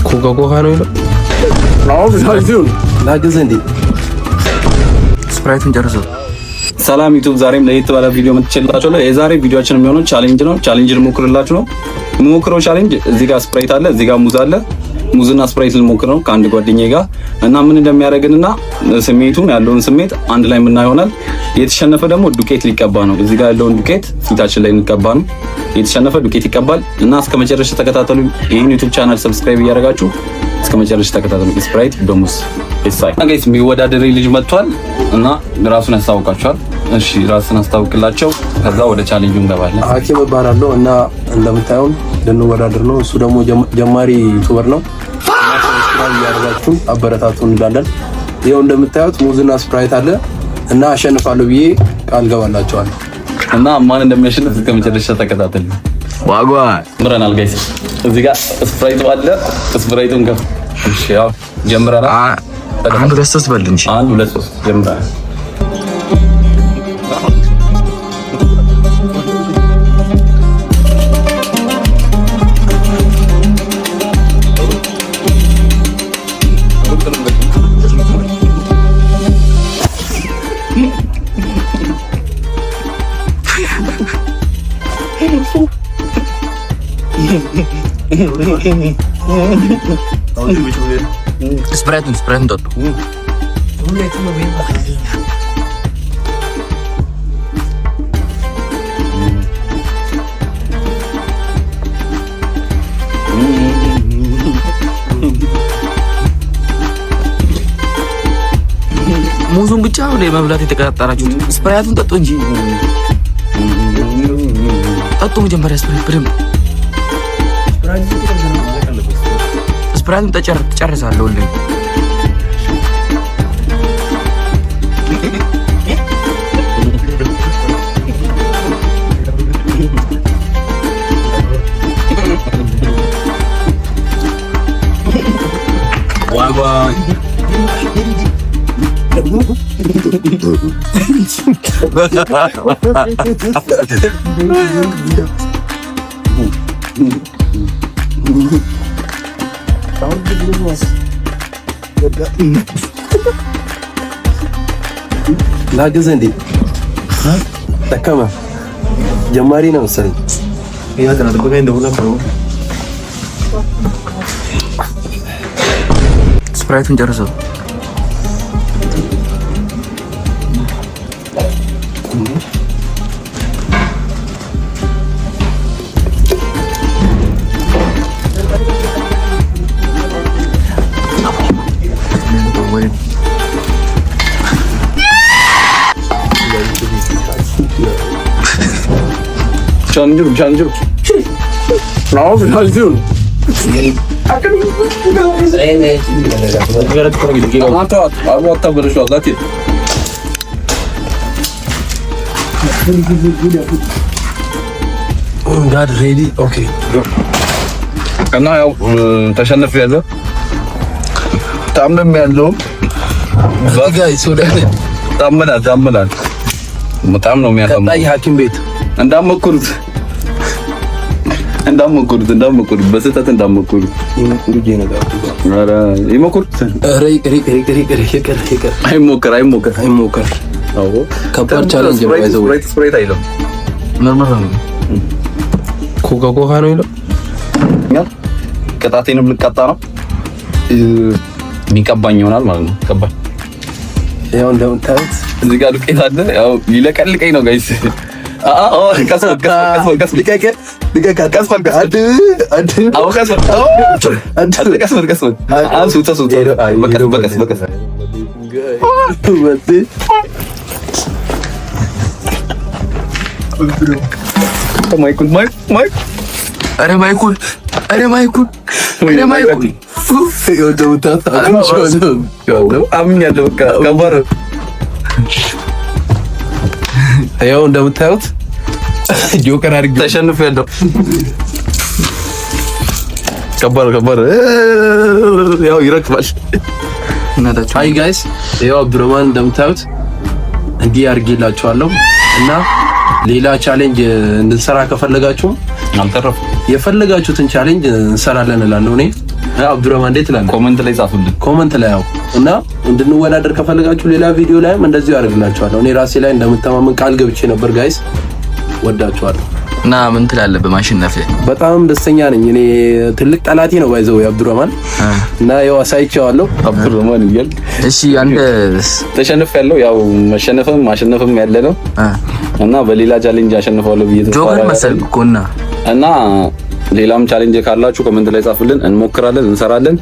ኮካ ነው ይለው ስፕራይቱን ጨርሰው። ሰላም ዩቲዩብ፣ ዛሬም ለየት ባለ ቪዲዮ መጥቼላችኋለሁ። የዛሬ ቪዲዮአችን የሚሆነው ቻሌንጅ ነው። ቻሌንጅ ልሞክርላችሁ ነው። የምሞክረው ቻሌንጅ እዚህ ጋር ስፕራይት አለ፣ እዚህ ጋር ሙዝ አለ። ሙዝና ስፕራይት ልሞክር ነው ከአንድ ጓደኛዬ ጋር እና ምን እንደሚያደርግንና ስሜቱን ያለውን ስሜት አንድ ላይ የምናየው ይሆናል። የተሸነፈ ደግሞ ዱቄት ሊቀባ ነው። እዚህ ጋር ያለውን ዱቄት ፊታችን ላይ እንቀባ ነው። የተሸነፈ ዱቄት ይቀባል እና እስከ መጨረሻ ተከታተሉ። ይሄን ዩቲዩብ ቻናል ሰብስክራይብ እያደረጋችሁ እስከ መጨረሻ ተከታተሉ። ስፕራይት በሙዝ ኤሳይ ጋይስ የሚወዳደር ልጅ መጥቷል እና ራሱን ያስታውቃቸዋል። እሺ ራስን አስታውቅላቸው፣ ከዛ ወደ ቻሌንጁ እንገባለን። ሀኪም እባላለሁ እና እንደምታዩን ልንወዳደር ነው። እሱ ደግሞ ጀማሪ ዩቲዩበር ነው። ሰብስክራይብ እያደረጋችሁ አበረታቱን እንላለን። ይኸው እንደምታዩት ሙዝና ስፕራይት አለ እና አሸንፋለሁ ብዬ ቃል ገባላችኋለሁ እና ማን እንደሚያሸንፍ እስከ መጨረሻ ተከታተሉ። ዋጓ ምረናል ጋይስ። እዚህ ጋር ስፕራይቱ አለ። ስፕራይቱን ከፍ እሺ፣ ያው ጀምረናል። አንድ ሁለት ሶስት በል እንጂ አንድ ሁለት ሶስት ጀምረናል። Spread todo. ሙዙን ብቻ ወደ መብላት የተቀጣጣራችሁት ስፕራይቱን ጠጡ እንጂ ጠጡ። መጀመሪያ ስፕራይት በደምብ ስፕራይቱን ተጨርሳለሁ። ዋጓ ላግዝ እንዴ? ደከመ። ጀማሪ ነው መሰለኝ። ስፕራይቱን ጨርሰው። Canım. Ne yapıyorsun? God ready? Okay. እና ያው ተሸንፌያለሁ። ታምሜያለሁ። ጋይስ ወደ ታመናል። በጣም ነው የሚያሳምመው። ቀጣይ ሐኪም ቤት እንዳመኩሩት በስህተት እንዳመኩሩት አይሞከር። አዎ ከባድ ቻሌንጅ ነው። ስፕራይት አይልም ምርምር ነው። ኮካ ነው ይለው። ቅጣቴንም ልቀጣ ነው። የሚቀባኝ ይሆናል ማለት ነው። ከባድ ያው እንደምታዩት እዚህ ጋር ዱቄት አለ። ያው ሊለቀልቀኝ ነው ጋይስ። ቀስ ያው እንደምታዩት ጆከር አድርጌ ተሸንፌያለሁ። ከባድ ያው ይረክባል። አይ ጋይስ ያው አብዱራህማን እንደምታዩት እንዲህ አድርጌላችኋለሁ እና ሌላ ቻሌንጅ እንድንሰራ ከፈለጋችሁ አልተረፈ የፈለጋችሁትን ቻሌንጅ እንሰራለን እላለሁ እኔ። አብዱራህማን እንዴት ትላለህ? ኮሜንት ላይ ጻፉልኝ። ኮሜንት ላይ ያው እና እንድንወዳደር ከፈለጋችሁ ሌላ ቪዲዮ ላይም እንደዚሁ አደርግላችኋለሁ። እኔ ራሴ ላይ እንደምተማመን ቃል ገብቼ ነበር። ጋይስ ወዳችኋለሁ። እና ምን ትላለህ በማሸነፍ? በጣም ደስተኛ ነኝ። እኔ ትልቅ ጠላቴ ነው ባይዘው አብዱራህማን እና ያው አሳይቼዋለሁ አብዱራህማን ይል። እሺ አንተ ተሸንፌያለሁ። ያው መሸነፍም ማሸነፍም ያለ ነው እና በሌላ ቻሌንጅ አሸንፋለሁ ብዬ ተስፋ ጆከር መሰልክ እኮ እና ሌላም ቻሌንጅ ካላችሁ ኮሜንት ላይ ጻፉልን፣ እንሞክራለን፣ እንሰራለን።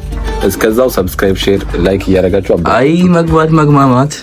እስከዛው ሰብስክራይብ፣ ሼር፣ ላይክ እያደረጋችሁ አይ መግባት መግማማት